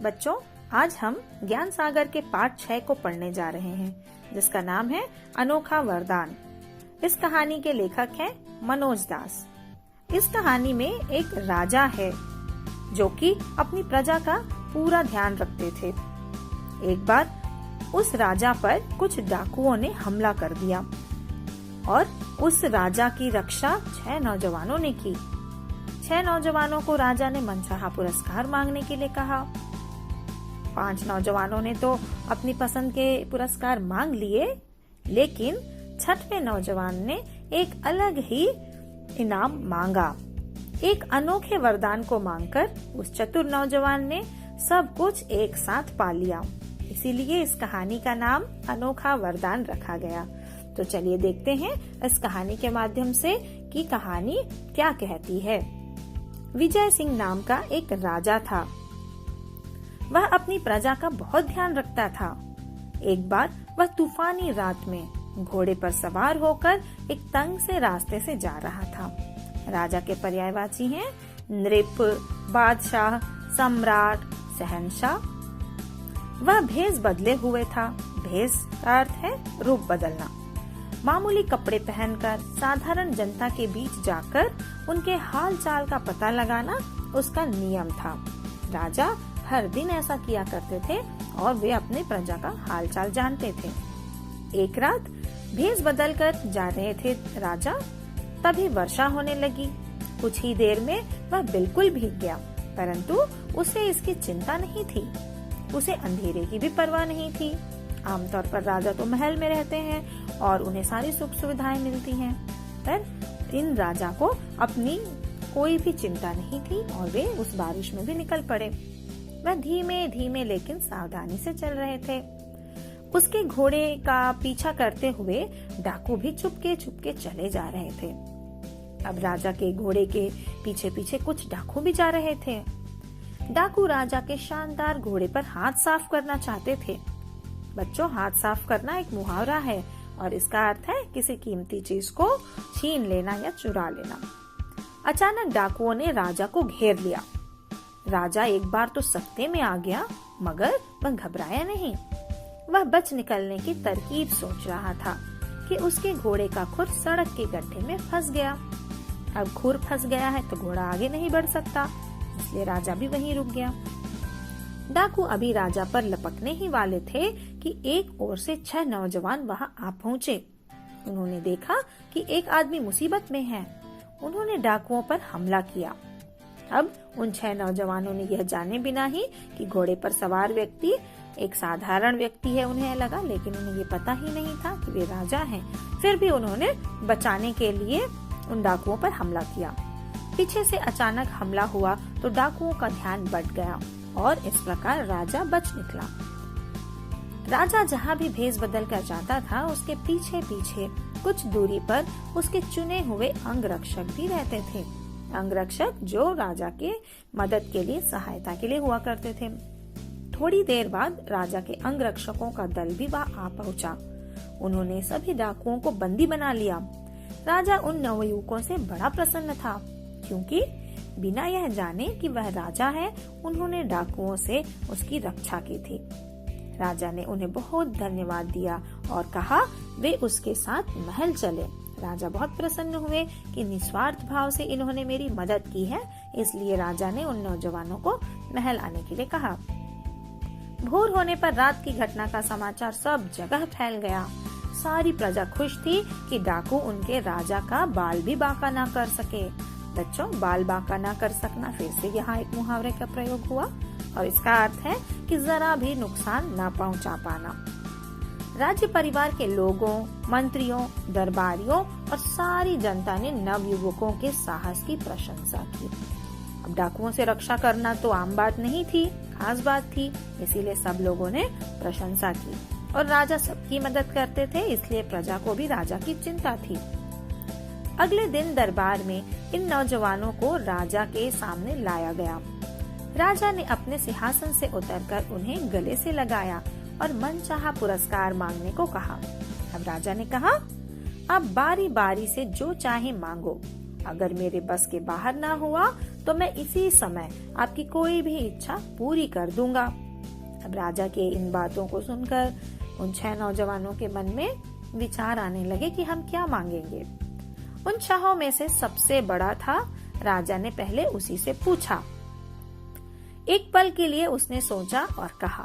बच्चों, आज हम ज्ञान सागर के पाठ 6 को पढ़ने जा रहे हैं, जिसका नाम है अनोखा वरदान। इस कहानी के लेखक हैं मनोज दास। इस कहानी में एक राजा है जो कि अपनी प्रजा का पूरा ध्यान रखते थे। एक बार उस राजा पर कुछ डाकुओं ने हमला कर दिया और उस राजा की रक्षा 6 नौजवानों ने की। 6 नौजवानों को राजा ने मनचाहा पुरस्कार मांगने के लिए कहा। 5 नौजवानों ने तो अपनी पसंद के पुरस्कार मांग लिए, लेकिन 6वें नौजवान ने एक अलग ही इनाम मांगा। एक अनोखे वरदान को मांगकर उस चतुर नौजवान ने सब कुछ एक साथ पा लिया। इसीलिए इस कहानी का नाम अनोखा वरदान रखा गया। तो चलिए देखते हैं इस कहानी के माध्यम से कि कहानी क्या कहती है। विजय सिंह नाम का एक राजा था। वह अपनी प्रजा का बहुत ध्यान रखता था। एक बार वह तूफानी रात में घोड़े पर सवार होकर एक तंग से रास्ते से जा रहा था। राजा के पर्यायवाची हैं नृप, बादशाह, सम्राट, शहंशाह। वह भेष बदले हुए था। भेष का अर्थ है रूप बदलना। मामूली कपड़े पहनकर साधारण जनता के बीच जाकर उनके हाल चाल का पता लगाना उसका नियम था। राजा हर दिन ऐसा किया करते थे और वे अपने प्रजा का हाल चाल जानते थे। एक रात भेष बदल कर जा रहे थे राजा, तभी वर्षा होने लगी। कुछ ही देर में वह बिल्कुल भीग गया, परंतु उसे इसकी चिंता नहीं थी। उसे अंधेरे की भी परवाह नहीं थी। आमतौर पर राजा तो महल में रहते हैं और उन्हें सारी सुख सुविधाएं मिलती हैं, पर इन राजा को अपनी कोई भी चिंता नहीं थी और वे उस बारिश में भी निकल पड़े। वह धीमे धीमे लेकिन सावधानी से चल रहे थे। उसके घोड़े का पीछा करते हुए डाकू भी चुपके चुपके चले जा रहे थे। अब राजा के घोड़े के पीछे पीछे कुछ डाकू भी जा रहे थे। डाकू राजा के शानदार घोड़े पर हाथ साफ करना चाहते थे। बच्चों, हाथ साफ करना एक मुहावरा है और इसका अर्थ है किसी कीमती चीज को छीन लेना या चुरा लेना। अचानक डाकुओं ने राजा को घेर लिया। राजा एक बार तो सकते में आ गया, मगर वह घबराया नहीं। वह बच निकलने की तरकीब सोच रहा था कि उसके घोड़े का खुर सड़क के गड्ढे में फंस गया। अब खुर फंस गया है तो घोड़ा आगे नहीं बढ़ सकता, इसलिए राजा भी वहीं रुक गया। डाकू अभी राजा पर लपकने ही वाले थे कि एक ओर से 6 नौजवान वहां आ पहुँचे। उन्होंने देखा कि एक आदमी मुसीबत में है। उन्होंने डाकुओं पर हमला किया। अब उन 6 नौजवानों ने यह जाने बिना ही कि घोड़े पर सवार व्यक्ति एक साधारण व्यक्ति है उन्हें लगा, लेकिन उन्हें ये पता ही नहीं था कि वे राजा हैं। फिर भी उन्होंने बचाने के लिए उन डाकुओं पर हमला किया। पीछे से अचानक हमला हुआ तो डाकुओं का ध्यान बट गया और इस प्रकार राजा बच निकला। राजा जहाँ भी भेष बदल कर जाता था, उसके पीछे पीछे कुछ दूरी पर उसके चुने हुए अंगरक्षक भी रहते थे। अंगरक्षक जो राजा के मदद के लिए, सहायता के लिए हुआ करते थे। थोड़ी देर बाद राजा के अंगरक्षकों का दल भी वहां आ पहुंचा। उन्होंने सभी डाकुओं को बंदी बना लिया। राजा उन नवयुवकों से बड़ा प्रसन्न था, क्योंकि बिना यह जाने कि वह राजा है, उन्होंने डाकुओं से उसकी रक्षा की थी। राजा ने उन्हें बहुत धन्यवाद दिया और कहा वे उसके साथ महल चले। राजा बहुत प्रसन्न हुए कि निस्वार्थ भाव से इन्होंने मेरी मदद की है, इसलिए राजा ने उन नौजवानों को महल आने के लिए कहा। भोर होने पर रात की घटना का समाचार सब जगह फैल गया। सारी प्रजा खुश थी कि डाकू उनके राजा का बाल भी बांका ना कर सके। बच्चों, बाल बांका ना कर सकना फिर से यहाँ एक मुहावरे का प्रयोग हुआ और इसका अर्थ है कि जरा भी नुकसान ना पहुँचा पाना। राज्य परिवार के लोगों, मंत्रियों, दरबारियों और सारी जनता ने नवयुवकों के साहस की प्रशंसा की। अब डाकुओं से रक्षा करना तो आम बात नहीं थी, खास बात थी, इसीलिए सब लोगों ने प्रशंसा की और राजा सबकी मदद करते थे, इसलिए प्रजा को भी राजा की चिंता थी। अगले दिन दरबार में इन नौजवानों को राजा के सामने लाया गया। राजा ने अपने सिंहासन से उतरकर उन्हें गले से लगाया और मनचाहा पुरस्कार मांगने को कहा। अब राजा ने कहा, अब बारी बारी से जो चाहे मांगो। अगर मेरे बस के बाहर ना हुआ तो मैं इसी समय आपकी कोई भी इच्छा पूरी कर दूंगा। अब राजा के इन बातों को सुनकर उन 6 नौजवानों के मन में विचार आने लगे कि हम क्या मांगेंगे। उन 6 में से सबसे बड़ा था। राजा ने पहले उसी से पूछा। एक पल के लिए उसने सोचा और कहा,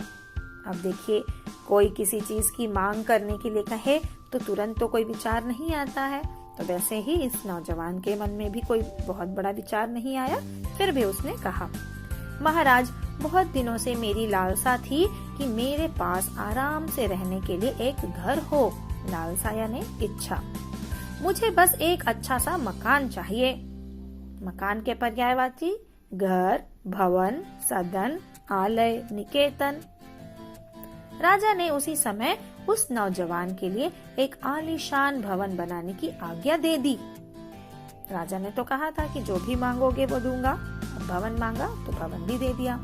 अब देखिए, कोई किसी चीज की मांग करने के लिए कहे तो तुरंत तो कोई विचार नहीं आता है। तो वैसे ही इस नौजवान के मन में भी कोई बहुत बड़ा विचार नहीं आया। फिर भी उसने कहा, महाराज, बहुत दिनों से मेरी लालसा थी कि मेरे पास आराम से रहने के लिए एक घर हो। लालसा यानी इच्छा। मुझे बस एक अच्छा सा मकान चाहिए। मकान के पर्यायवाची घर, भवन, सदन, आलय, निकेतन। राजा ने उसी समय उस नौजवान के लिए एक आलीशान भवन बनाने की आज्ञा दे दी। राजा ने तो कहा था कि जो भी मांगोगे वो दूंगा। अब भवन मांगा तो भवन भी दे दिया।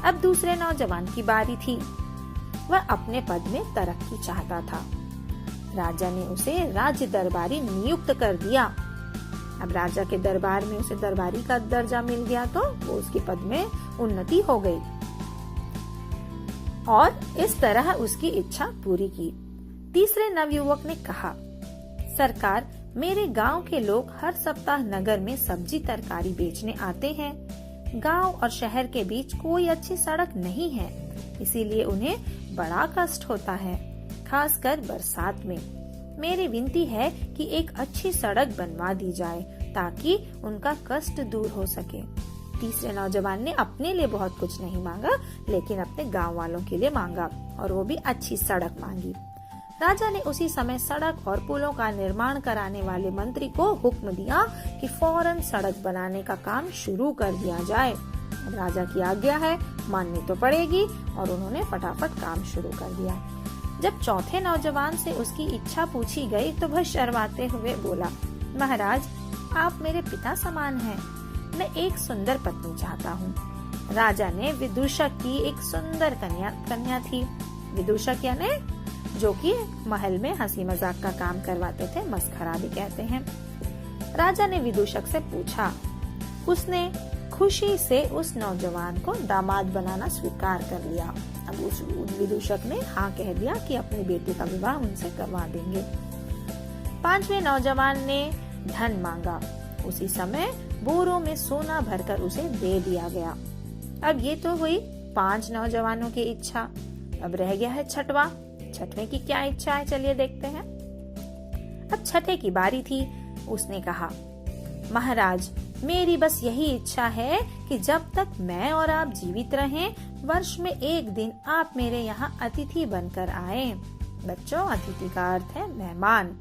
अब दूसरे नौजवान की बारी थी। वह अपने पद में तरक्की चाहता था। राजा ने उसे राज्य दरबारी नियुक्त कर दिया। अब राजा के दरबार में उसे दरबारी का दर्जा मिल गया तो वो उसके पद में उन्नति हो गई और इस तरह उसकी इच्छा पूरी की। तीसरे नवयुवक ने कहा, सरकार, मेरे गांव के लोग हर सप्ताह नगर में सब्जी तरकारी बेचने आते हैं। गांव और शहर के बीच कोई अच्छी सड़क नहीं है, इसीलिए उन्हें बड़ा कष्ट होता है, खासकर बरसात में। मेरी विनती है कि एक अच्छी सड़क बनवा दी जाए ताकि उनका कष्ट दूर हो सके। तीसरे नौजवान ने अपने लिए बहुत कुछ नहीं मांगा, लेकिन अपने गांव वालों के लिए मांगा और वो भी अच्छी सड़क मांगी। राजा ने उसी समय सड़क और पुलों का निर्माण कराने वाले मंत्री को हुक्म दिया कि फौरन सड़क बनाने का काम शुरू कर दिया जाए। अब राजा की आज्ञा है, माननी तो पड़ेगी, और उन्होंने फटाफट काम शुरू कर दिया। जब चौथे नौजवान से उसकी इच्छा पूछी गई तो वह शर्माते हुए बोला, महाराज, आप मेरे पिता समान हैं। मैं एक सुंदर पत्नी चाहता हूँ। राजा ने विदूषक की एक सुंदर कन्या थी। विदूषक यानी जो कि महल में हंसी मजाक का काम करवाते थे, मस्खरा भी कहते हैं। राजा ने विदूषक से पूछा। उसने खुशी से उस नौजवान को दामाद बनाना स्वीकार कर लिया। अब उस विदूषक ने हाँ कह दिया कि अपनी बेटी का विवाह उनसे करवा देंगे। पांचवें नौजवान ने धन मांगा। उसी समय बोरों में सोना भरकर उसे दे दिया गया। अब ये तो हुई 5 नौजवानों की इच्छा। अब रह गया है छठवां। छठवें की क्या इच्छा है, चलिए देखते हैं। अब छठे की बारी थी। उसने कहा, महाराज, मेरी बस यही इच्छा है कि जब तक मैं और आप जीवित रहें, वर्ष में एक दिन आप मेरे यहाँ अतिथि बनकर आए। बच्चों, अतिथि का अर्थ है मेहमान।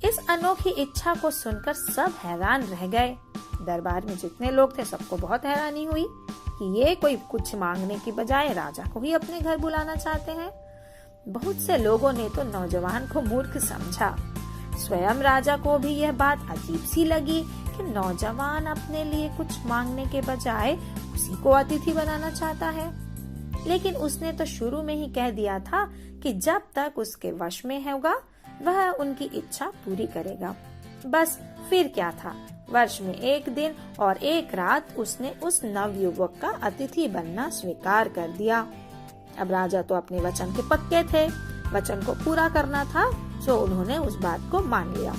इस अनोखी इच्छा को सुनकर सब हैरान रह गए। दरबार में जितने लोग थे सबको बहुत हैरानी हुई कि ये कोई कुछ मांगने की बजाय राजा को ही अपने घर बुलाना चाहते हैं। बहुत से लोगों ने तो नौजवान को मूर्ख समझा। स्वयं राजा को भी यह बात अजीब सी लगी कि नौजवान अपने लिए कुछ मांगने के बजाय उसी को अतिथि बनाना चाहता है। लेकिन उसने तो शुरू में ही कह दिया था कि जब तक उसके वश में होगा वह उनकी इच्छा पूरी करेगा। बस फिर क्या था, वर्ष में एक दिन और एक रात उसने उस नवयुवक का अतिथि बनना स्वीकार कर दिया। अब राजा तो अपने वचन के पक्के थे, वचन को पूरा करना था, तो उन्होंने उस बात को मान लिया।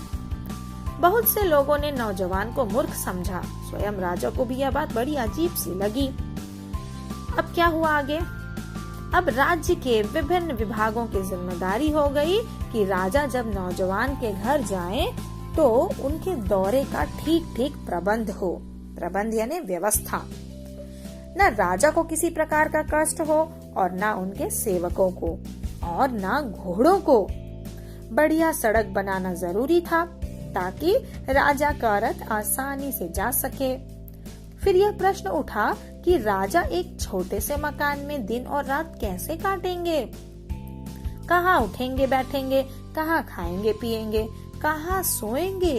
बहुत से लोगों ने नौजवान को मूर्ख समझा। स्वयं राजा को भी यह बात बड़ी अजीब सी लगी। अब क्या हुआ आगे? अब राज्य के विभिन्न विभागों की जिम्मेदारी हो गई कि राजा जब नौजवान के घर जाएं, तो उनके दौरे का ठीक ठीक प्रबंध हो। प्रबंध यानी व्यवस्था। न राजा को किसी प्रकार का कष्ट हो और न उनके सेवकों को और न घोड़ों को। बढ़िया सड़क बनाना जरूरी था ताकि राजा का रथ आसानी से जा सके। फिर यह प्रश्न उठा कि राजा एक छोटे से मकान में दिन और रात कैसे काटेंगे? कहाँ उठेंगे बैठेंगे, कहाँ खाएंगे पिएंगे, कहाँ सोएंगे?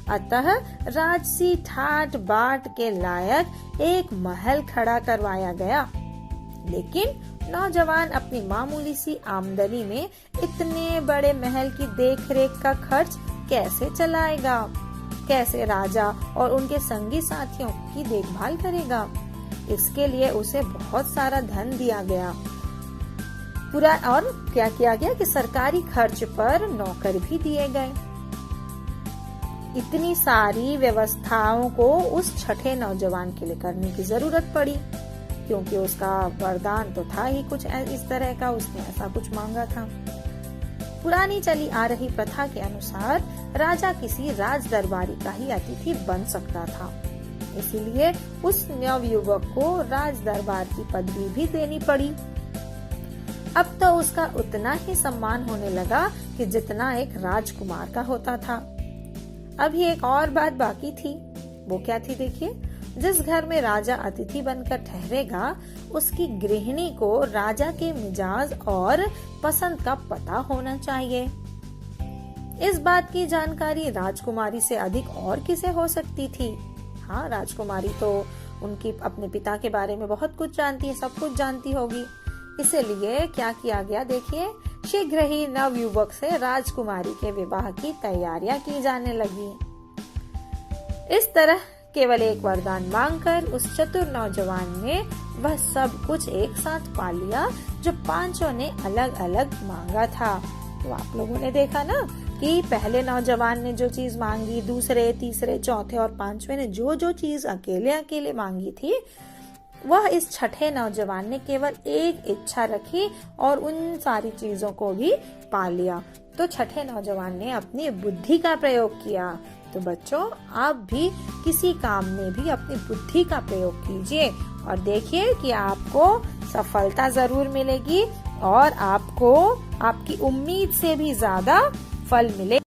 अतः राजसी ठाट बाट के लायक एक महल खड़ा करवाया गया। लेकिन नौजवान अपनी मामूली सी आमदनी में इतने बड़े महल की देखरेख का खर्च कैसे चलाएगा? कैसे राजा और उनके संगी साथियों की देखभाल करेगा। इसके लिए उसे बहुत सारा धन दिया गया पूरा, और क्या किया गया कि सरकारी खर्च पर नौकर भी दिए गए। इतनी सारी व्यवस्थाओं को उस छठे नौजवान के लिए करने की जरूरत पड़ी, क्योंकि उसका वरदान तो था ही कुछ इस तरह का, उसने ऐसा कुछ मांगा था। पुरानी चली आ रही प्रथा के अनुसार राजा किसी राज दरबारी का ही अतिथि बन सकता था, इसीलिए उस नवयुवक को राज दरबार की पदवी भी देनी पड़ी। अब तो उसका उतना ही सम्मान होने लगा कि जितना एक राजकुमार का होता था। अभी एक और बात बाकी थी। वो क्या थी देखिए, जिस घर में राजा अतिथि बनकर ठहरेगा उसकी गृहिणी को राजा के मिजाज और पसंद का पता होना चाहिए। इस बात की जानकारी राजकुमारी से अधिक और किसे हो सकती थी। हाँ, राजकुमारी तो उनकी अपने पिता के बारे में बहुत कुछ जानती है, सब कुछ जानती होगी। इसलिए क्या किया गया देखिए, शीघ्र ही नवयुवक से राजकुमारी के विवाह की तैयारियां की जाने लगी। इस तरह केवल एक वरदान मांगकर उस चतुर नौजवान ने वह सब कुछ एक साथ पा लिया जो पांचों ने अलग अलग मांगा था। तो आप लोगों ने देखा ना कि पहले नौजवान ने जो चीज मांगी, दूसरे, तीसरे, चौथे और पांचवे ने जो जो चीज अकेले अकेले मांगी थी, वह इस छठे नौजवान ने केवल एक इच्छा रखी और उन सारी चीजों को भी पा लिया। तो छठे नौजवान ने अपनी बुद्धि का प्रयोग किया। तो बच्चों, आप भी किसी काम में भी अपनी बुद्धि का प्रयोग कीजिए और देखिए कि आपको सफलता जरूर मिलेगी और आपको आपकी उम्मीद से भी ज्यादा फल मिलेगा।